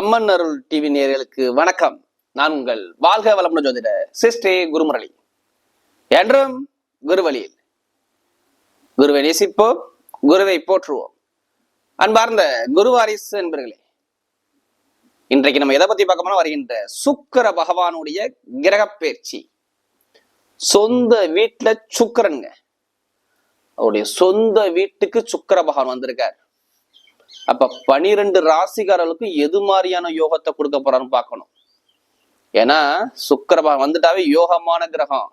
அம்மன் அருள் TV நேயர்களுக்கு வணக்கம். நான் உங்கள் வாழ்க வளமுடன் ஜோதிடர் சிஸ்டே குருமுரளி. என்றும் குருவழியில் குருவை நேசிப்போம், குருவை போற்றுவோம். அன்பார்ந்த குருவாரிசு என்பர்களே, இன்றைக்கு நம்ம எதை பத்தி பார்க்க போனா, வருகின்ற சுக்கிர பகவானுடைய கிரக பயிற்சி. சொந்த வீட்டுல சுக்கிரனுங்க, அவருடைய சொந்த வீட்டுக்கு சுக்கிர பகவான் வந்திருக்கார். அப்ப 12 ராசிக்காரர்களுக்கு எது மாதிரியான யோகத்தை கொடுக்க போறான்னு பார்க்கணும். ஏன்னா சுக்கிர பகவான் வந்துட்டாவே யோகமான கிரகம்,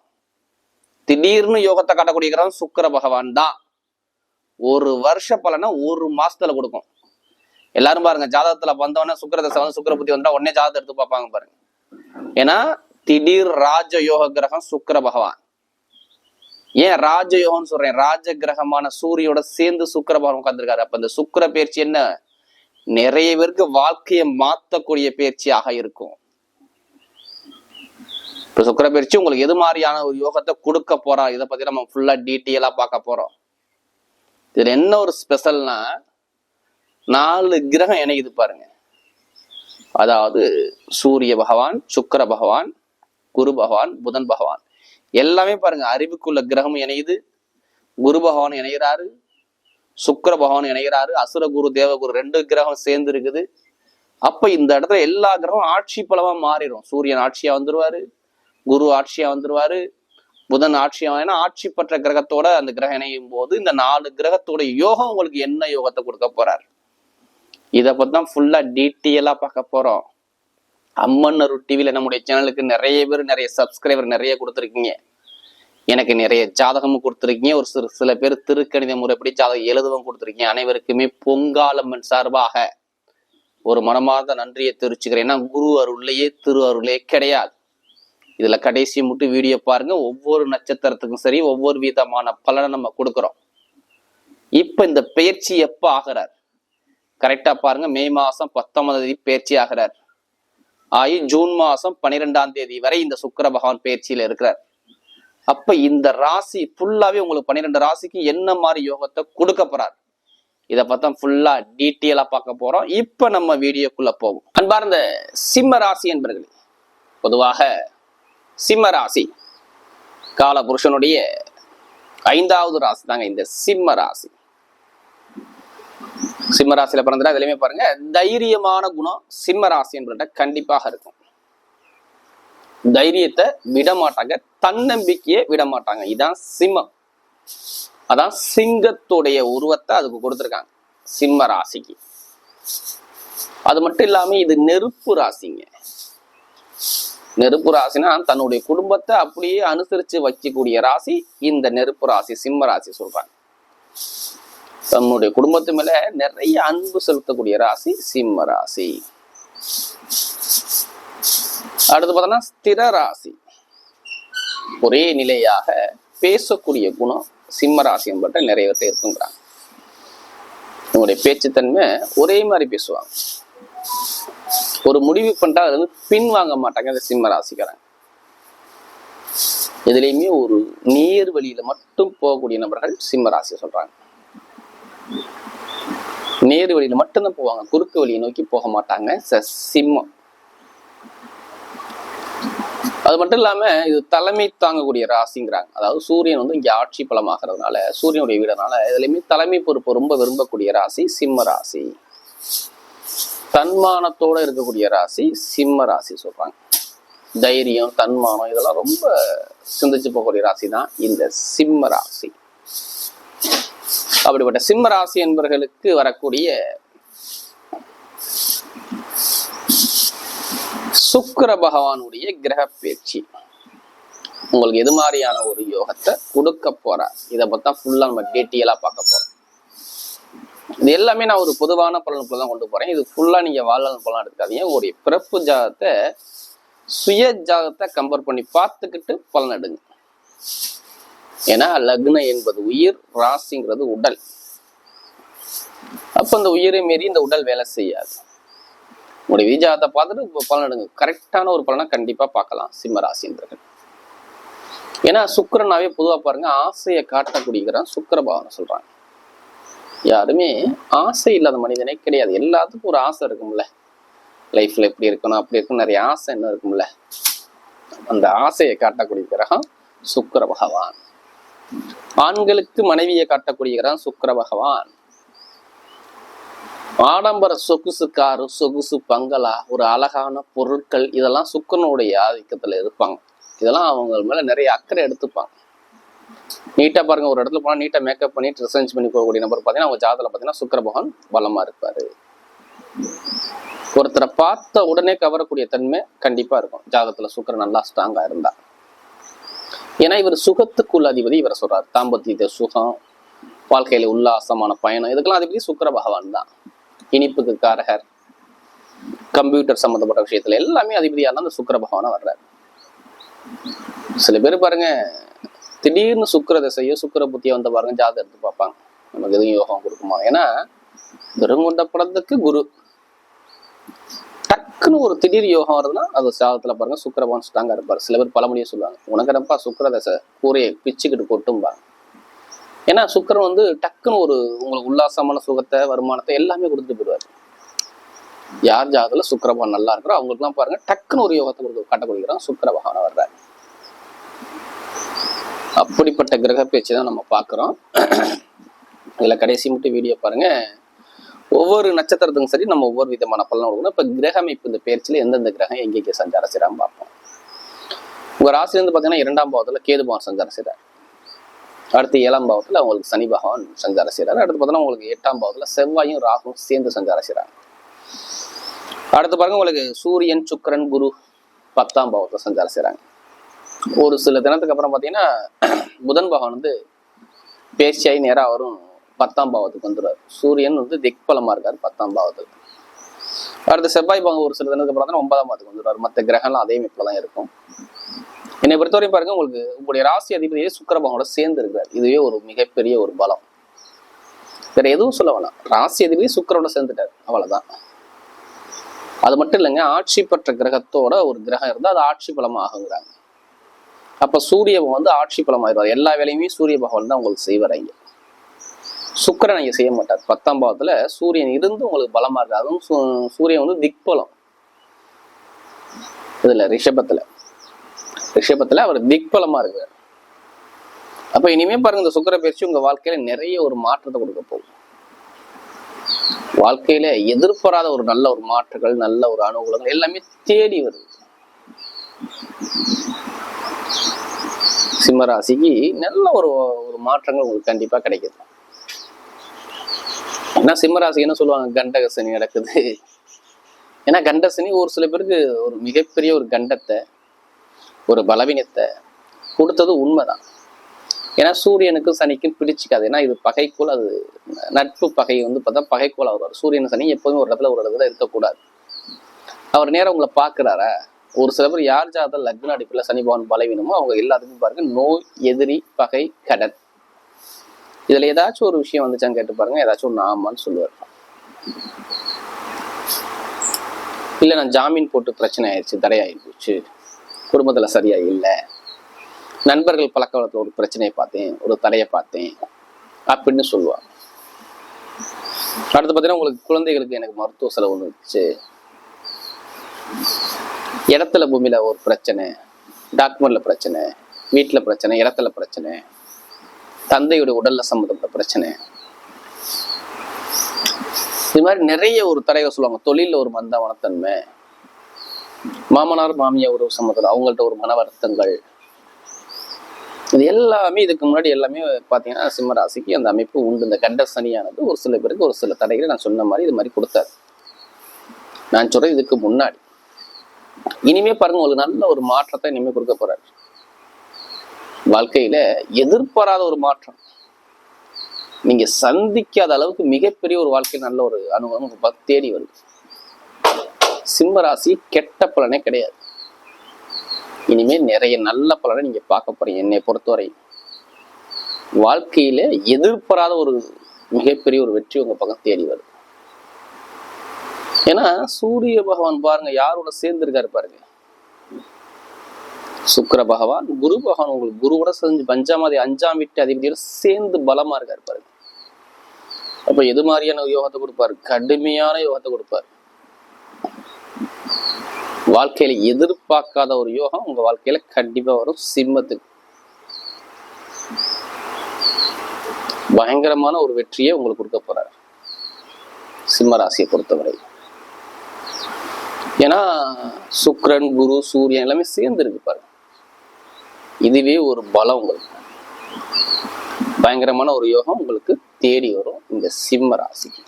திடீர்னு யோகத்தை காட்டக்கூடிய கிரகம் சுக்கிர பகவான் தான். ஒரு வருஷ பலனை ஒரு மாசத்துல கொடுக்கும். எல்லாரும் பாருங்க, ஜாதகத்துல வந்தவொடனே சுக்கிர தசை வந்து சுக்கிர புத்தி வந்தா உடனே ஜாதகத்தை எடுத்து பார்ப்பாங்க பாருங்க. ஏன்னா திடீர் ராஜ யோக கிரகம் சுக்கிர பகவான். ஏன் ராஜயோகம்னு சொல்றேன்? ராஜ கிரகமான சூரியோட சேர்ந்து சுக்கிர பகவான் உட்கார்ந்துருக்காரு. அப்ப இந்த சுக்கிர பயிற்சி என்ன, நிறைய பேருக்கு வாழ்க்கையை மாத்தக்கூடிய பயிற்சியாக இருக்கும். இப்ப சுக்கிர பயிற்சி உங்களுக்கு எது மாதிரியான ஒரு யோகத்தை கொடுக்க போறா, இதை பத்தி நம்ம ஃபுல்லா டீட்டெயிலா பார்க்க போறோம். இதுல என்ன ஒரு ஸ்பெஷல்னா, 4 கிரகம் இணையுது பாருங்க. அதாவது சூரிய பகவான், சுக்கிர பகவான், குரு பகவான், புதன் பகவான் எல்லாமே பாருங்க. அறிவுக்குள்ள கிரகம் இணையுது. குரு பகவான் இணைகிறாரு, சுக்கிர பகவான் இணைகிறாரு, அசுர குரு தேவகுரு 2 கிரகம் சேர்ந்து இருக்குது. அப்ப இந்த இடத்துல எல்லா கிரகம் ஆட்சி பலமா மாறிடும். சூரியன் ஆட்சியா வந்துருவாரு, குரு ஆட்சியா வந்துருவாரு, புதன் ஆட்சியா. ஏன்னா ஆட்சி பெற்ற கிரகத்தோட அந்த கிரகம் இணையும் போது இந்த 4 கிரகத்தோட யோகம் உங்களுக்கு என்ன யோகத்தை கொடுக்க போறாரு, இதை பத்தி தான் ஃபுல்லா டீட்டெயிலா பார்க்க போறோம். அம்மன் அருள் டிவியில நம்முடைய சேனலுக்கு நிறைய பேர் நிறைய சப்ஸ்கிரைபர் நிறைய கொடுத்துருக்கீங்க. எனக்கு நிறைய ஜாதகமும் கொடுத்துருக்கீங்க. ஒரு சில பேர் திருக்கணித முறைப்படி ஜாதகம் எழுதவும் கொடுத்துருக்கீங்க. அனைவருக்குமே பொங்காலம்மன் சார்பாக ஒரு மனமார்ந்த நன்றியை தெரிவிச்சுக்கிறேன். ஏன்னா குரு அருள்லையே திரு அருளே கிடையாது. இதுல கடைசி மட்டும் வீடியோ பாருங்க. ஒவ்வொரு நட்சத்திரத்துக்கும் சரி ஒவ்வொரு விதமான பலனை நம்ம கொடுக்குறோம். இப்ப இந்த பயிற்சி எப்ப ஆகிறார் கரெக்டா பாருங்க. மே மாசம் 19ஆம் தேதி பயிற்சி ஆகிறார். ஜூன் மாசம் 12ஆம் தேதி வரை இந்த சுக்கிர பகவான் பயிற்சியில இருக்கிறார். அப்ப இந்த ராசி ஃபுல்லாவே உங்களுக்கு 12 ராசிக்கு என்ன மாதிரி யோகத்தை கொடுக்க போறார், இதை பார்த்தா ஃபுல்லா டீட்டெயிலா பார்க்க போறோம். இப்ப நம்ம வீடியோக்குள்ள போவோம். அன்பார்ந்த சிம்ம ராசி என்பர்களே, பொதுவாக சிம்ம ராசி கால புருஷனுடைய 5வது ராசி தாங்க இந்த சிம்ம ராசி. சிம்ம ராசியில பிறந்தா இதுலயுமே பாருங்க, தைரியமான குணம் சிம்ம ராசி என்பது கண்டிப்பாக இருக்கும். தைரியத்தை விட மாட்டாங்க, தன்னம்பிக்கையை விட மாட்டாங்க. இதான் சிம்மம். அதான் சிங்கத்துடைய உருவத்தை அதுக்கு கொடுத்துருக்காங்க சிம்ம ராசிக்கு. அது மட்டும் இல்லாம இது நெருப்பு ராசிங்க. நெருப்பு ராசினா தன்னுடைய குடும்பத்தை அப்படியே அனுசரிச்சு வைக்கக்கூடிய ராசி இந்த நெருப்பு ராசி சிம்ம ராசி சொல்றாங்க. தன்னுடைய குடும்பத்து மேல நிறைய அன்பு செலுத்தக்கூடிய ராசி சிம்ம ராசி. அடுத்து பார்த்தோம்னா ஸ்திர ராசி. ஒரே நிலையாக பேசக்கூடிய குணம் சிம்ம ராசி என்பட்ட நிறைய பேர் இருக்குங்கிறாங்க. உங்களுடைய பேச்சுத்தன்மை ஒரே மாதிரி பேசுவாங்க. ஒரு முடிவு பண்ணிட்டா அது வந்து பின் வாங்க மாட்டாங்க இந்த சிம்ம ராசிக்காரங்க. இதுலயுமே ஒரு நேர் வழியில மட்டும் போகக்கூடிய நபர்கள் சிம்ம ராசி சொல்றாங்க. நேரு வழியில மட்டும்தான் போவாங்க, குறுக்கு வழியை நோக்கி போக மாட்டாங்க சிம்மம். அது மட்டும் இல்லாம இது தலைமை தாங்கக்கூடிய ராசிங்கிறாங்க. அதாவது சூரியன் வந்து இங்க ஆட்சி பலமாகிறதுனால, சூரியனுடைய வீடனால இதுலயுமே தலைமை பொறுப்பு ரொம்ப விரும்பக்கூடிய ராசி சிம்ம ராசி. தன்மானத்தோட இருக்கக்கூடிய ராசி சிம்ம ராசி சொல்றாங்க. தைரியம், தன்மானம் இதெல்லாம் ரொம்ப சிந்திச்சு போகக்கூடிய ராசி தான் இந்த சிம்ம ராசி. அப்படிப்பட்ட சிம்ம ராசி என்பவர்களுக்கு வரக்கூடிய சுக்கிர பகவானுடைய கிரக பயிற்சி உங்களுக்கு எது மாதிரியான ஒரு யோகத்தை கொடுக்க போறார், இதை பத்தா ஃபுல்லா நம்ம டீட்டெயிலா பார்க்க போறோம். இது எல்லாமே நான் ஒரு பொதுவான பலனுக்குள்ள தான் கொண்டு போறேன். இது ஃபுல்லா நீங்க வாழ்நாள் பலன் எடுக்காதீங்க. ஒரு பிறப்பு ஜாதகத்தை சுய ஜாதகத்தை கம்பேர் பண்ணி பார்த்துக்கிட்டு பலன் எடுங்க. ஏன்னா லக்னம் என்பது உயிர், ராசிங்கிறது உடல். அப்ப அந்த உயிரை மீறி இந்த உடல் வேலை செய்யாது. உங்களுடைய விஜாதத்தை பார்த்துட்டு பலன் எடுங்க. கரெக்டான ஒரு பலனை கண்டிப்பா பார்க்கலாம் சிம்ம ராசின்றர்கள். ஏன்னா சுக்கிரனாவே பொதுவா பாருங்க, ஆசையை காட்டக்கூடிய சுக்கிர பகவான் சொல்றாங்க. யாருமே ஆசை இல்லாத மனிதனே கிடையாது. எல்லாத்துக்கும் ஒரு ஆசை இருக்கும்ல. லைஃப்ல எப்படி இருக்கணும் அப்படி இருக்கணும் நிறைய ஆசை என்ன இருக்கும்ல, அந்த ஆசையை காட்டக்கூடிய கிரகம் சுக்கிர பகவான். ஆண்களுக்கு மனைவியை காட்டக்கூடிய கிரகம் சுக்கிர பகவான். ஆடம்பர சொகுசு காரு, சொகுசு பங்களா, ஒரு அழகான பொருட்கள், இதெல்லாம் சுக்கிரனுடைய ஆதிக்கத்துல இருப்பாங்க. இதெல்லாம் அவங்க மேல நிறைய அக்கறை எடுத்துப்பாங்க. நீட்டா பாருங்க, ஒரு இடத்துல போனா நீட்டா மேக்கப் பண்ணி ரிசர்ச் பண்ணி போகக்கூடிய நபர் பாத்தீங்கன்னா அவங்க ஜாதகத்துல பாத்தீங்கன்னா சுக்கிர பகவான் பலமா இருப்பாரு. ஒருத்தரை பார்த்த உடனே கவரக்கூடிய தன்மை கண்டிப்பா இருக்கும் ஜாதகத்துல சுக்கிரன் நல்லா ஸ்ட்ராங்கா இருந்தா. ஏன்னா இவர் சுகத்துக்குள்ள அதிபதி, இவரை சொல்றாரு. தாம்பத்திய சுகம், வாழ்க்கையில உல்லாசமான பயணம், இதுக்கெல்லாம் அதிபதி சுக்கிர பகவான் தான். இனிப்புக்கு காரகர், கம்ப்யூட்டர் சம்பந்தப்பட்ட விஷயத்துல எல்லாமே அதிபதியான அந்த சுக்கிர பகவானா வர்றாரு. சில பேர் பாருங்க திடீர்னு சுக்கிர திசையோ சுக்கிர புத்தியோ வந்து பாருங்க ஜாதகம் எடுத்து பார்ப்பாங்க, நமக்கு எதுவும் யோகம் கொடுக்குமா. ஏன்னா பெருங்கொண்ட படத்துக்கு குரு டக்குன்னு ஒரு திடீர் யோகம் வருதுன்னா அது ஜாதகத்துல பாருங்க சுக்கிர பகவான் ஸ்ட்ராங்கா இருப்பாரு. சில பேர் பழமொழியே சொல்லுவாங்க, உனக்கு சுக்கிர தசை கூரையை பிச்சுக்கிட்டு கொட்டும்பாங்க. ஏன்னா சுக்கிரன் வந்து டக்குன்னு ஒரு உங்களுக்கு உல்லாசமான சுகத்தை, வருமானத்தை எல்லாமே கொடுத்துட்டு போயிடுவாரு. யார் ஜாதகத்துல சுக்கிர பகவான் நல்லா இருக்கிறோ அவங்களுக்கு எல்லாம் பாருங்க டக்குன்னு ஒரு யோகத்தை கொடுத்து காட்டக்கூடியதான் சுக்கிர பகவானா வர்றாரு. அப்படிப்பட்ட கிரக பேச்சு தான் நம்ம பார்க்குறோம். இதுல கடைசி மட்டும் வீடியோ பாருங்க. ஒவ்வொரு நட்சத்திரத்துக்கும் சரி நம்ம ஒவ்வொரு விதமான பலன் கொடுக்கணும். இப்ப கிரக அமைப்பு இந்த பேச்சில் எந்தெந்த கிரகம் எங்கெங்கே சஞ்சார செய்யறான்னு பார்ப்போம். உங்க ராசிலேருந்து பாத்தீங்கன்னா 2ஆம் பாவத்துல கேது பகவான் சஞ்சாரம் செய்யறாரு. அடுத்து 7ஆம் பாவத்துல அவங்களுக்கு சனி பகவான் சஞ்சாரம் செய்யறாரு. அடுத்து பார்த்தோன்னா உங்களுக்கு 8ஆம் பாவத்துல செவ்வாயும் ராகுவும் சேர்ந்து சஞ்சாரம் செய்யறாங்க. அடுத்து பாருங்க உங்களுக்கு சூரியன் சுக்கிரன் குரு 10ஆம் பாவத்துல சஞ்சாரம் செய்யறாங்க. ஒரு சில தினத்துக்கு அப்புறம் பாத்தீங்கன்னா புதன் பகவான் வந்து பேச்சியாகி நேரா அவரும் 10ஆம் பாவத்துக்கு வந்துடுவார். சூரியன் வந்து திக்பலமா இருக்காரு 10ஆம் பாவத்துல. அடுத்து செவ்வாய் பகவான் ஒரு சில தினத்துக்கு அப்புறம் 9ஆம் பாவத்துக்கு வந்துடுவார். மற்ற கிரகம்லாம் அதே அமைப்புலதான் இருக்கும். என்னை பொறுத்தவரை பாருங்க, உங்களுக்கு உங்களுடைய ராசி அதிபதியே சுக்கிர பகவானோட சேர்ந்து இருக்கிறார். இதுவே ஒரு மிகப்பெரிய ஒரு பலம். வேற எதுவும் சொல்ல வேணாம், ராசி அதிபதி சுக்கிரனோட சேர்ந்துட்டார், அவ்வளவுதான். அது மட்டும் இல்லைங்க, ஆட்சி பெற்ற கிரகத்தோட ஒரு கிரகம் இருந்தால் அது ஆட்சி பலமா ஆகுங்கிறாங்க. அப்ப சூரிய வந்து ஆட்சி பலம் ஆயிடுவார். எல்லா வேலையுமே சூரிய பகவான் தான் உங்களுக்கு செய்வார். இங்க சுக்கிரன் இங்க செய்ய மாட்டார். 10ஆம் பாவத்துல சூரியன் இருந்து உங்களுக்கு பலமா இருக்கு. அதுவும் சூரியன் வந்து திக்பலம். இதுல ரிஷபத்துல அவர் திக்பலமா இருக்கிறார். அப்ப இனிமே பாருங்க, இந்த சுக்கிர பயிற்சி உங்க வாழ்க்கையில நிறைய ஒரு மாற்றத்தை கொடுக்க போகும். வாழ்க்கையில எதிர்பாராத ஒரு நல்ல ஒரு மாற்றங்கள், நல்ல ஒரு அனுகூலங்கள் எல்லாமே தேடி வருது. சிம்மராசிக்கு நல்ல ஒரு மாற்றங்கள் உங்களுக்கு கண்டிப்பா கிடைக்குது. ஏன்னா சிம்மராசி என்ன சொல்லுவாங்க, கண்டக சனி நடக்குது. ஏன்னா கண்ட சனி ஒரு சில பேருக்கு ஒரு மிகப்பெரிய ஒரு கண்டத்தை, ஒரு பலவீனத்தை கொடுத்தது உண்மைதான். ஏன்னா சூரியனுக்கும் சனிக்கும் பிடிச்சிக்காது. ஏன்னா இது பகைக்கோள், அது நட்பு பகை வந்து பார்த்தா பகைக்கோள் வருவார். சூரியன் சனி எப்போதுமே ஒரு இடத்துல இருக்கக்கூடாது. அவர் நேரம் உங்களை பார்க்குறாரா. ஒரு சில பேர் யார் ஜாதகத்தில் லக்ன அடிப்பில் சனி பகவான் பலவீனமோ அவங்க எல்லாத்துக்கும் பாருங்க நோய், எதிரி, பகை, கடன், இதுல ஏதாச்சும் ஒரு விஷயம் வந்துச்சான்னு கேட்டு பாருங்க, ஏதாச்சும் ஒரு ஆமான்னு சொல்லுவார். இல்ல நான் ஜாமீன் போட்டு பிரச்சனை ஆயிடுச்சு, தடையாயிடுச்சு, குடும்பத்துல சரியா இல்லை, நண்பர்கள் பழக்க வழக்கத்துல ஒரு பிரச்சனையை பார்த்தேன், ஒரு தடையை பார்த்தேன் அப்படின்னு சொல்லுவாங்க. அடுத்து பார்த்தீங்கன்னா உங்களுக்கு குழந்தைகளுக்கு எனக்கு மருத்துவ செலவு வந்துச்சு, இடத்துல பூமியில ஒரு பிரச்சனை, டாக்குமெண்ட்ல பிரச்சனை, வீட்டுல பிரச்சனை, இடத்துல பிரச்சனை, தந்தையுடைய உடல்ல சம்பந்தப்பட்ட பிரச்சனை, இது மாதிரி நிறைய ஒரு தடைகள் சொல்லுவாங்க. தொழில ஒரு மந்தமனத்தன்மை, மாமனார் மாமியார் ஒரு சம்பந்தம், அவங்கள்ட்ட ஒரு மன வருத்தங்கள், இது எல்லாமே இதுக்கு முன்னாடி எல்லாமே பாத்தீங்கன்னா சிம்ம ராசிக்கு அந்த அமைப்பு உண்டு. இந்த கண்ட சனியானது ஒரு சில பேருக்கு ஒரு சில தடைகளை நான் சொன்ன மாதிரி இது மாதிரி கொடுத்தாரு. நான் சொல்றேன் இதுக்கு முன்னாடி. இனிமே பாருங்க உங்களுக்கு நல்ல ஒரு மாற்றத்தை இனிமே கொடுக்க போறாரு. வாழ்க்கையில எதிர்பாராத ஒரு மாற்றம், நீங்க சந்திக்காத அளவுக்கு மிகப்பெரிய ஒரு வாழ்க்கையில் நல்ல ஒரு அனுபவம் தேடி வருது. சிம்ம ராசி கெட்ட பலனே கிடையாது. இனிமே நிறைய நல்ல பலனை நீங்க பார்க்க போறீங்க. என்னை பொறுத்தவரை வாழ்க்கையில எதிர்பாராத ஒரு மிகப்பெரிய ஒரு வெற்றி உங்க பக்கம் தேடி வருது. ஏன்னா சூரிய பகவான் பாருங்க யாரோட சேர்ந்து இருக்காரு பாருங்க, சுக்கிர பகவான், குரு பகவான் உங்களுக்கு குருவோட செஞ்சு 5ஆம் வீட்டு அதிபதியோட சேர்ந்து பலமா இருக்காரு பாருங்க. அப்ப எது மாதிரியான யோகத்தை கொடுப்பாரு, கடுமையான யோகத்தை கொடுப்பாரு. வாழ்க்கையில எதிர்பார்க்காத ஒரு யோகம் உங்க வாழ்க்கையில கண்டிப்பா வரும். சிம்மத்துக்கு பயங்கரமான ஒரு வெற்றியை உங்களுக்கு கொடுக்க போறாரு சிம்ம ராசியை பொறுத்தவரை. ஏன்னா சுக்கிரன், குரு, சூரியன் எல்லாமே சேர்ந்து இருக்கு பாருங்க. இதுவே ஒரு பலம் உங்களுக்கு. பயங்கரமான ஒரு யோகம் உங்களுக்கு தேடி வரும் இந்த சிம்ம ராசிக்கு.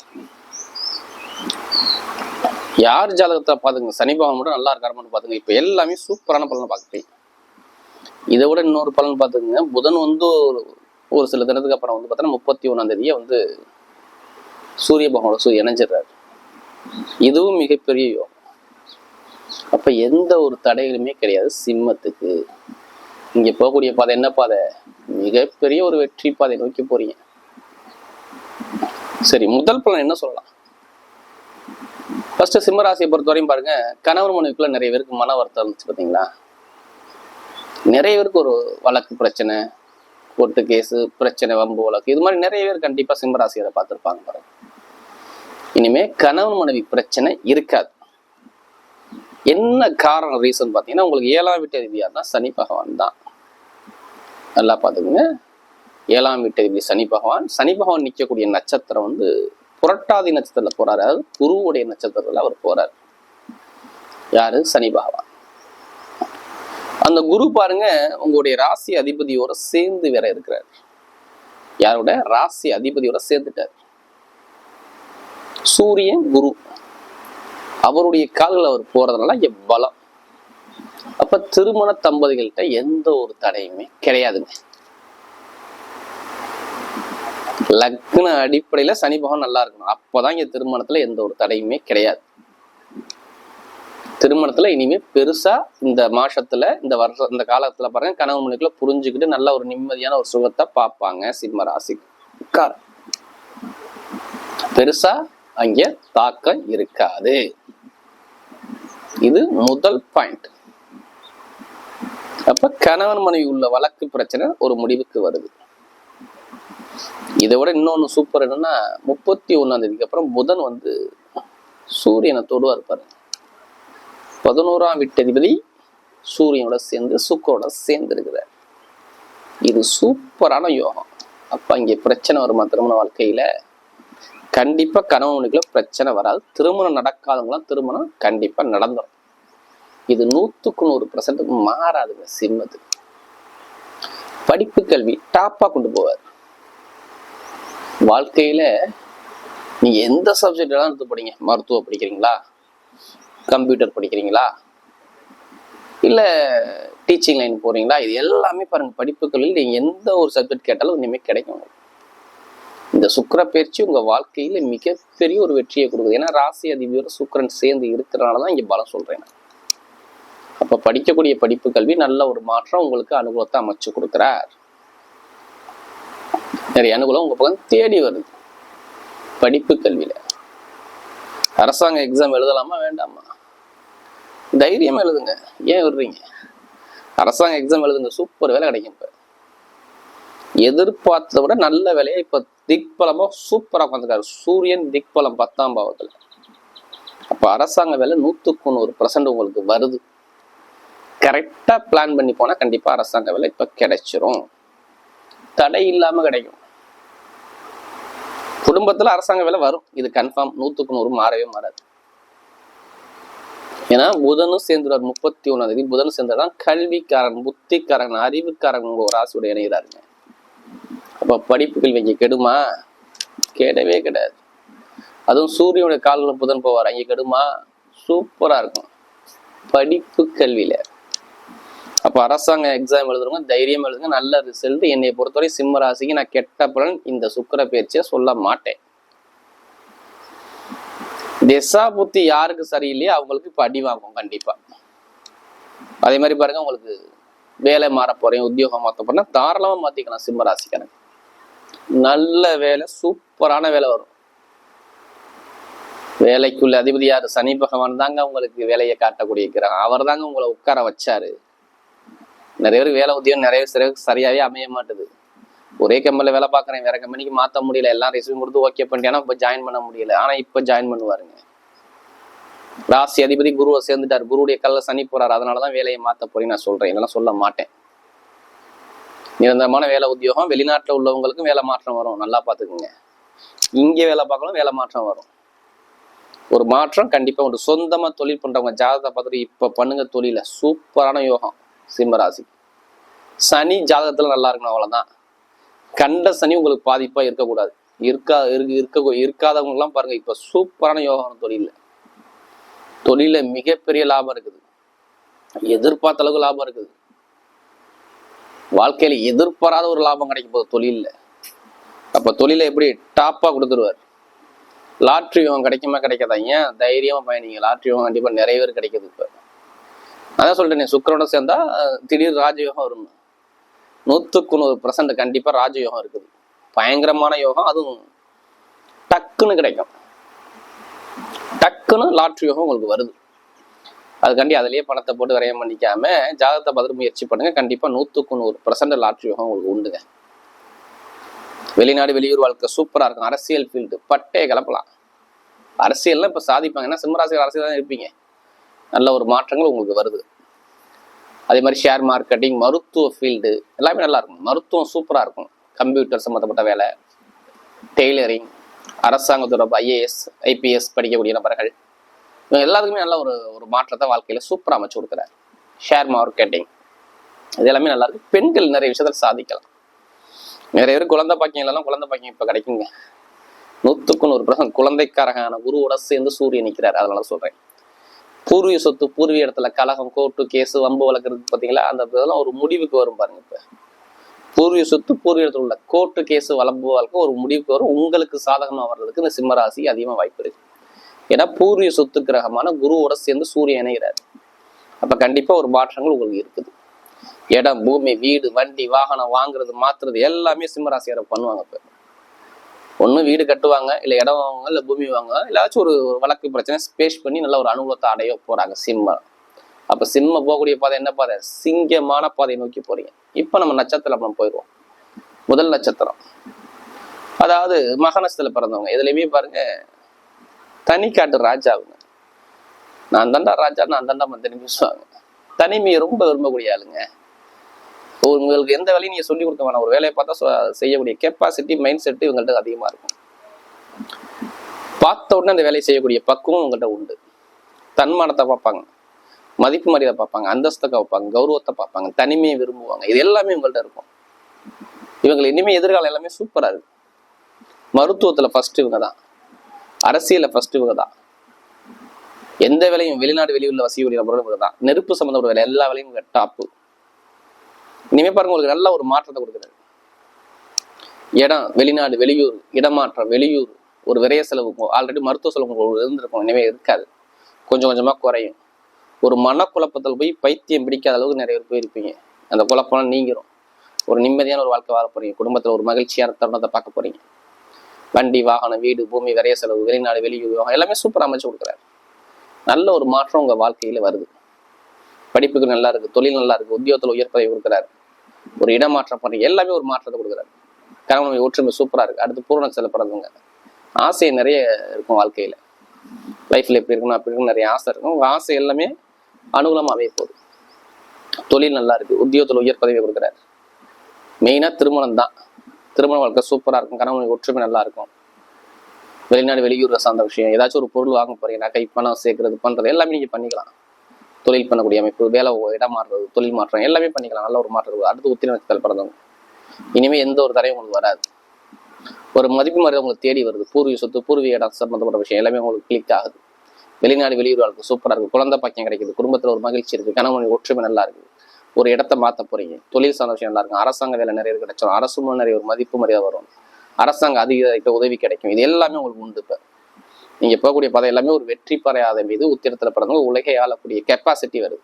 யார் ஜாதகத்தை பாத்துங்க, சனி பகவான் மட்டும் நல்லா இருக்காருன்னு பாத்துங்க. இப்ப எல்லாமே சூப்பரான பலனை பார்க்குறீங்க. இதை விட இன்னொரு பலன் பாத்துங்க, புதன் வந்து ஒரு சில தினத்துக்கு அப்புறம் வந்து பார்த்தோன்னா 31ஆம் தேதியே வந்து சூரிய பகவானோட இணைஞ்சிடுறாரு. இதுவும் மிகப்பெரிய யோகம். அப்ப எந்த ஒரு தடைகளுமே கிடையாது சிம்மத்துக்கு. இங்க போகக்கூடிய பாதை என்ன பாதை? மிகப்பெரிய ஒரு வெற்றி பாதை நோக்கி போறீங்க. சரி, முதல் பலன் என்ன சொல்லலாம்? ஃபர்ஸ்ட் சிம்ம ராசியை பொறுத்தவரையும் பாருங்க, கணவன் மனைவிக்குள்ள நிறைய பேருக்கு மன வருத்தம் இருந்துச்சு பாத்தீங்களா? நிறைய பேருக்கு ஒரு வழக்கு பிரச்சனை, கோர்ட்டு கேஸு பிரச்சனை, வம்பு வழக்கு, இது மாதிரி நிறைய பேர் கண்டிப்பா சிம்ம ராசியை பார்த்துருப்பாங்க பாருங்க. இனிமே கணவன் மனைவி பிரச்சனை இருக்காது. என்ன காரணம், ரீசன் பாத்தீங்கன்னா, உங்களுக்கு 7ஆம் வீட்டு அதிபதியா தான் சனி பகவான் தான். நல்லா பாத்துக்கோங்க, 7ஆம் வீட்டு அதிபதி சனி பகவான். சனி பகவான் நிக்கக்கூடிய நட்சத்திரம் வந்து புரட்டாதி நட்சத்திரத்துல போறாரு. அதாவது குருவுடைய நட்சத்திரத்துல அவர் போறாரு. யாரு? சனி பகவான். அந்த குரு பாருங்க உங்களுடைய ராசி அதிபதியோட சேர்ந்து வேற இருக்கிறார். யாரோட? ராசி அதிபதியோட சேர்ந்துட்டார். சூரியன் குரு அவருடைய கால்கள் அவர் போறதுனால இங்க பலம். அப்ப திருமண தம்பதிகள்கிட்ட எந்த ஒரு தடையுமே கிடையாதுங்க. லக்ன அடிப்படையில சனி பகவான் நல்லா இருக்கணும். அப்பதான் இங்க திருமணத்துல எந்த ஒரு தடையுமே கிடையாது. திருமணத்துல இனிமே பெருசா இந்த மாசத்துல, இந்த வருஷம், இந்த காலத்துல பாருங்க, கணவன் மனைவிக்குள்ள புரிஞ்சுக்கிட்டு நல்ல ஒரு நிம்மதியான ஒரு சுகத்தை பார்ப்பாங்க சிம்ம ராசிக்கு. பெருசா அங்க தாக்கம் இருக்காது. இது முதல் பாயிண்ட். அப்ப கணவன் மனைவி உள்ள வழக்கு பிரச்சனை ஒரு முடிவுக்கு வருது. இதை விட இன்னொன்னு சூப்பர் என்னன்னா, 31ஆம் தேதிக்கு அப்புறம் புதன் வந்து சூரியனை தொடுவார் பாருங்க. 11ஆம் வீட்டு அதிபதி சூரியனோட சேர்ந்து சுக்கரோட சேர்ந்து இருக்கிறார். இது சூப்பரான யோகம். அப்ப இங்க பிரச்சனை வருமா திருமண வாழ்க்கையில? கண்டிப்பா கணவன் மனைவிக்குள்ள பிரச்சனை வராது. திருமணம் நடக்காதவங்களாம் திருமணம் கண்டிப்பா நடந்துடும். இது 100% மாறாதுங்க சிம்மத்துக்கு. படிப்பு கல்வி டாப்பா கொண்டு போவார். வாழ்க்கையில நீங்க எந்த சப்ஜெக்ட் எல்லாம் எடுத்து படிங்க, மருத்துவம் படிக்கிறீங்களா, கம்ப்யூட்டர் படிக்கிறீங்களா, இல்ல டீச்சிங் லைன் போறீங்களா, இது எல்லாமே பாருங்க, படிப்பு கல்வியில் நீங்க எந்த ஒரு சப்ஜெக்ட் கேட்டாலும் இனிமே கிடைக்கும். இந்த சுக்கிர பயிற்சி உங்க வாழ்க்கையில மிகப்பெரிய ஒரு வெற்றியை கொடுக்குது. ஏன்னா ராசி அதிபதியோட சுக்கிரன் சேர்ந்து இருக்கிறனாலதான் இங்க பலம் சொல்றேன். அப்ப படிக்கக்கூடிய படிப்பு கல்வி நல்ல ஒரு மாற்றம் உங்களுக்கு அனுகூலத்தை அமைச்சு கொடுக்கிறார். நிறைய அனுகூலம் உங்க பக்கம் தேடி வருது. படிப்பு கல்வியில அரசாங்க எக்ஸாம் எழுதலாமா வேண்டாமா? தைரியமா எழுதுங்க. ஏன் விடுறீங்க? அரசாங்க எக்ஸாம் எழுதுங்க, சூப்பர் வேலை கிடைக்கும். இப்ப எதிர்பார்த்ததை விட நல்ல வேலையை இப்ப திக்பலமா சூப்பரா உட்காந்துருக்காரு சூரியன். திக்பலம் 10ஆம் பாவத்துல. அப்ப அரசாங்க வேலை 100% உங்களுக்கு வருது. கரெக்டா பிளான் பண்ணி போனா கண்டிப்பா அரசாங்க வேலை இப்ப கிடைச்சிரும். தடை இல்லாம கிடைக்கும். குடும்பத்துல அரசாங்க வேலை வரும், இது கன்ஃபார்ம். 100% மாறவே மாறாது. ஏன்னா புதனும் சேர்ந்துறாரு. 31ஆம் தேதி புதனும் சேர்ந்துதான் கல்விக்காரன், புத்திக்காரன், அறிவுக்காரன் உங்க ராசியோட இணைகிறாருங்க. அப்ப படிப்பு கல்வி இங்க கெடுமா? கெடவே கிடையாது. அதுவும் சூரியனுடைய கால்களை புதன் போவார், அங்க கெடுமா? சூப்பரா இருக்கும் படிப்பு கல்வியில. அப்ப அரசாங்க எக்ஸாம் எழுதுறவங்க தைரியம் எழுதுங்க, நல்ல ரிசல்ட். என்னை பொறுத்தவரை சிம்ம ராசிக்கு நான் கெட்ட பலன் இந்த சுக்கிர பயிற்சியை சொல்ல மாட்டேன். திசா புத்தி யாருக்கு சரியில்லையோ அவங்களுக்கு இப்ப அடி வாங்கும் கண்டிப்பா. அதே மாதிரி பாருங்க, உங்களுக்கு வேலை மாற போறேன், உத்தியோகம் மாத்த போறேன்னா தாராளமா மாத்திக்கலாம். சிம்ம ராசிக்காரங்க நல்ல வேலை, சூப்பரான வேலை வரும். வேலைக்குள்ள அதிபதி யாரு? சனி பகவான் தாங்க உங்களுக்கு வேலையை காட்டக்கூடிய கிரகம். அவர் தாங்க உங்களை உட்கார வச்சாரு. நிறைய பேர் வேலை உத்தியோகம் நிறைய சரியாவே அமைய மாட்டுது. ஒரே கம்பெனில வேலை பார்க்குறேன், வேற கம்பெனிக்கு மாற்ற முடியல, எல்லாம் ரெஸ்யூம் கொடுத்து ஓகே பண்ணிட்டேன்னா இப்போ ஜாயின் பண்ண முடியல. ஆனா இப்ப ஜாயின் பண்ணுவாருங்க. ராசி அதிபதி குருவை சேர்ந்துட்டார், குருவுடைய கல்ல சனி போறாரு, அதனாலதான் வேலையை மாத்த போறேன்னு நான் சொல்றேன். இதெல்லாம் சொல்ல மாட்டேன். நிரந்தரமான வேலை உத்தியோகம், வெளிநாட்டுல உள்ளவங்களுக்கும் வேலை மாற்றம் வரும், நல்லா பாத்துக்குங்க. இங்கே வேலை பார்க்கணும், வேலை மாற்றம் வரும். ஒரு மாற்றம் கண்டிப்பா உண்டு. சொந்தமா தொழில் பண்றவங்க ஜாதகத்தை பார்த்துட்டு இப்ப பண்ணுங்க தொழில, சூப்பரான யோகம். சிம்ம ராசி சனி ஜாதகத்துல நல்லா இருக்கணும், அவ்வளவுதான். கண்ட சனி உங்களுக்கு பாதிப்பா இருக்கக்கூடாது. இருக்காதவங்க எல்லாம் பாருங்க, இப்ப சூப்பரான யோகம். தொழில மிகப்பெரிய லாபம் இருக்குது, எதிர்பார்த்த அளவுக்கு லாபம் இருக்குது. வாழ்க்கையில எதிர்பாராத ஒரு லாபம் கிடைக்கும் போது தொழில. அப்ப தொழில எப்படி டாப்பா கொடுத்துருவார். லாட்ரி யோகம் கிடைக்குமா கிடைக்காதா? ஏன் தைரியமா பயணிங்க, லாட்ரி யோகம் கண்டிப்பா நிறைய பேர் கிடைக்குது. இப்ப அதான் சொல்லிட்டேன், சுக்கிரனோட சேர்ந்தா திடீர் ராஜயோகம் வரும். 100% கண்டிப்பா ராஜயோகம் இருக்குது, பயங்கரமான யோகம். அதுவும் டக்குன்னு கிடைக்கும், டக்குன்னு லாட்ரி யோகம் உங்களுக்கு வருது. அதுக்காண்டி அதுலயே பணத்தை போட்டு விரயம் பண்ணிக்காம ஜாதகத்தை பார்த்து முயற்சி பண்ணுங்க. கண்டிப்பா 100% லாட்ரி யோகம் உங்களுக்கு உண்டுங்க. வெளிநாடு வெளியூர் வாழ்க்கை சூப்பரா இருக்கும். அரசியல் ஃபீல்டு பட்டே கிளப்பலாம். அரசியல்ல இப்ப சாதிப்பாங்க, ஏன்னா சிம்மராசிகள் அரசியல் தான் இருப்பீங்க. நல்ல ஒரு மாற்றங்கள் உங்களுக்கு வருது. அதே மாதிரி ஷேர் மார்க்கெட்டிங், மருத்துவ ஃபீல்டு எல்லாமே நல்லா இருக்கும். மருத்துவம் சூப்பரா இருக்கும். கம்ப்யூட்டர் சம்மந்தப்பட்ட வேலை, டெய்லரிங், அரசாங்க தொடர்பு, IAS IPS படிக்கக்கூடிய நபர்கள், இவங்க எல்லாத்துக்குமே நல்ல ஒரு மாற்றத்தை வாழ்க்கையில சூப்பரா அமைச்சு கொடுக்குறாரு. ஷேர் மார்க்கெட்டிங் இது எல்லாமே நல்லா இருக்கு. பெண்கள் நிறைய விஷயத்துல சாதிக்கலாம். நிறைய பேர் குழந்தை பாக்கியம் இல்லைன்னா குழந்தை பாக்கியம் இப்ப கிடைக்குங்க. 100% குழந்தைக்காரகான குருவோட சேர்ந்து சூரியன் நிற்கிறாரு. அதனால சொல்றேன், பூர்வீக சொத்து, பூர்வீக இடத்துல கலகம், கோர்ட்டு கேஸ், வம்பு வளர்க்குறது பார்த்தீங்களா, அந்த இதெல்லாம் ஒரு முடிவுக்கு வரும் பாருங்க. இப்ப பூர்வீக சொத்து, பூர்வீக இடத்துல உள்ள கோர்ட்டு கேஸ், வளம்பு வழக்கு ஒரு முடிவுக்கு வரும். உங்களுக்கு சாதகமா வர்றதுக்கு இந்த சிம்மராசி அதிகமா வாய்ப்பு இருக்கு. ஏன்னா பூர்வீக சொத்து கிரகமான குருவோட சேர்ந்து சூரியன் இணைகிறாரு. அப்ப கண்டிப்பா ஒரு மாற்றங்கள் உங்களுக்கு இருக்குது. இடம், பூமி, வீடு, வண்டி, வாகனம் வாங்குறது, மாத்துறது எல்லாமே சிம்மராசியாரை பண்ணுவாங்க. இப்ப ஒண்ணு வீடு கட்டுவாங்க, இல்ல இடம் வாங்குவாங்க, இல்ல பூமி வாங்குவாங்க, இல்லாச்சும் ஒரு வழக்கு பிரச்சனை ஸ்பேஸ் பண்ணி நல்ல ஒரு அனுகூலத்தை அடைய போறாங்க சிம்மம். அப்ப சிம்ம போகக்கூடிய பாதை என்ன பாதை? சிங்கமான பாதையை நோக்கி போறீங்க. இப்ப நம்ம நட்சத்திரம் நம்ம போயிடுவோம். முதல் நட்சத்திரம், அதாவது மக நட்சத்திரத்துல பிறந்தவங்க. இதுலயுமே பாருங்க, தனிக்காட்டு ராஜாவுங்க. நான் தாண்டா ராஜா, நான் தாண்டா மந்திரி பேசுவாங்க. தனிமையை ரொம்ப விரும்பக்கூடிய ஆளுங்க. உங்களுக்கு எந்த வேலையும் நீங்க சொல்லி கொடுக்க வேணாம், ஒரு வேலையை பார்த்தா செய்யக்கூடிய கெப்பாசிட்டி, மைண்ட் செட் இவங்கள்ட்ட அதிகமா இருக்கும். பார்த்த உடனே அந்த வேலையை செய்யக்கூடிய பக்குவம் உங்கள்கிட்ட உண்டு. தன்மானத்தை பார்ப்பாங்க, மதிப்பு மரியாதை பார்ப்பாங்க, அந்தஸ்தை பார்ப்பாங்க, கௌரவத்தை பார்ப்பாங்க, தனிமையை விரும்புவாங்க. இது எல்லாமே உங்கள்கிட்ட இருக்கும். இவங்க இனிமே எதிர்காலம் எல்லாமே சூப்பரா இருக்கு. மருத்துவத்துல ஃபர்ஸ்ட் இவங்க தான், அரசியல ஃபர்ஸ்ட் இவங்க தான். எந்த வேலையும் வெளிநாடு வெளியூர்ல வசிக்கக்கூடிய நபர்கள் இவங்க தான். நெருப்பு சம்பந்தப்பட்ட வேலை எல்லா வேலையும் இவங்க டாப்பு. இனிமே பாருங்க, உங்களுக்கு நல்ல ஒரு மாற்றத்தை கொடுக்குறாரு. இடம், வெளிநாடு வெளியூர், இடமாற்றம், வெளியூர், ஒரு விரைய செலவு, ஆல்ரெடி மருத்துவ செலவு இருந்திருக்கும், இனிமே இருக்காது, கொஞ்சம் கொஞ்சமா குறையும். ஒரு மனக்குழப்பத்தில் போய் பைத்தியம் பிடிக்காத அளவுக்கு நிறைய பேர் போயிருப்பீங்க. அந்த குழப்பம் நீங்கிரும். ஒரு நிம்மதியான ஒரு வாழ்க்கை வாழ போறீங்க. குடும்பத்துல ஒரு மகிழ்ச்சியான தருணத்தை பார்க்க போறீங்க. வண்டி, வாகனம், வீடு, பூமி, விரைய செலவு, வெளிநாடு வெளியூர் எல்லாமே சூப்பரா அமைச்சு கொடுக்குறாரு. நல்ல ஒரு மாற்றம் உங்க வாழ்க்கையில வருது. படிப்புக்கு நல்லா இருக்கு, தொழில் நல்லா இருக்கு, உத்தியோகத்துல உயர் பதவி கொடுக்குறாரு, ஒரு இடமாற்றம் பண்றீங்க, எல்லாமே ஒரு மாற்றத்தை கொடுக்குறாரு. கணவன் ஒற்றுமை சூப்பரா இருக்கு. அடுத்து பூரண செல்லப்படுறவங்க ஆசை நிறைய இருக்கும் வாழ்க்கையில. லைஃப்ல எப்படி இருக்கணும் அப்படி இருக்கும், நிறைய ஆசை இருக்கும். உங்க ஆசை எல்லாமே அனுகூலமா அமைய போகுது. தொழில் நல்லா இருக்கு, உத்தியோகத்துல உயர் பதவி கொடுக்குறாரு. மெயினா திருமணம் தான். திருமண வாழ்க்கை சூப்பரா இருக்கும். கணவன் ஒற்றுமை நல்லா இருக்கும். வெளிநாடு வெளியூர் சார்ந்த விஷயம், ஏதாச்சும் ஒரு பொருள் வாங்க போறீங்கன்னா கை பணம் சேர்க்கறது பண்றது எல்லாமே நீங்க பண்ணிக்கலாம். தொழில் பண்ணக்கூடிய அமைப்பு, வேலை, இடம் மாறுறது, தொழில் மாற்றம் எல்லாமே பண்ணிக்கலாம். நல்ல ஒரு மாற்றம். அடுத்து உத்திர நட்சத்திரத்தில் பிறந்தவங்க இனிமே எந்த ஒரு தடையும் உங்களுக்கு வராது. ஒரு மதிப்பு மரியாதை உங்களுக்கு தேடி வருது. பூர்வீக சொத்து, பூர்வீக இடம் சம்பந்தப்பட்ட விஷயம் எல்லாமே உங்களுக்கு கிளிக் ஆகுது. வெளிநாடு வெளியூர் வாழ்க்கை சூப்பரா இருக்கு. குழந்தை பாக்கியம் கிடைக்குது. குடும்பத்துல ஒரு மகிழ்ச்சி இருக்கு. கணவன் ஒற்றுமை நல்லா இருக்கு. ஒரு இடத்த மாத்த போறீங்க. தொழில் சார்ந்த விஷயம் நல்லா இருக்கும். அரசாங்க வேலை நிறைய கிடைச்சிடும். அரசு நிறைய ஒரு மதிப்பு மரியாதை வரும். அரசாங்க அதிகாரிகிட்ட உதவி கிடைக்கும். இது எல்லாமே உங்களுக்கு உண்டு. இப்ப நீங்க போகக்கூடிய பாதை எல்லாமே ஒரு வெற்றி பறையாத மீது உத்திரத்துல பிறந்தவங்க உலகை ஆளக்கூடிய கெப்பாசிட்டி வருது.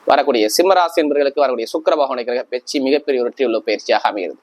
வரக்கூடிய சிம்மராசி என்பவர்களுக்கு வரக்கூடிய சுக்கிர பகவானை கிரக பெயர்ச்சி மிகப்பெரிய வெற்றி உள்ள பயிற்சியாக அமைகிறது.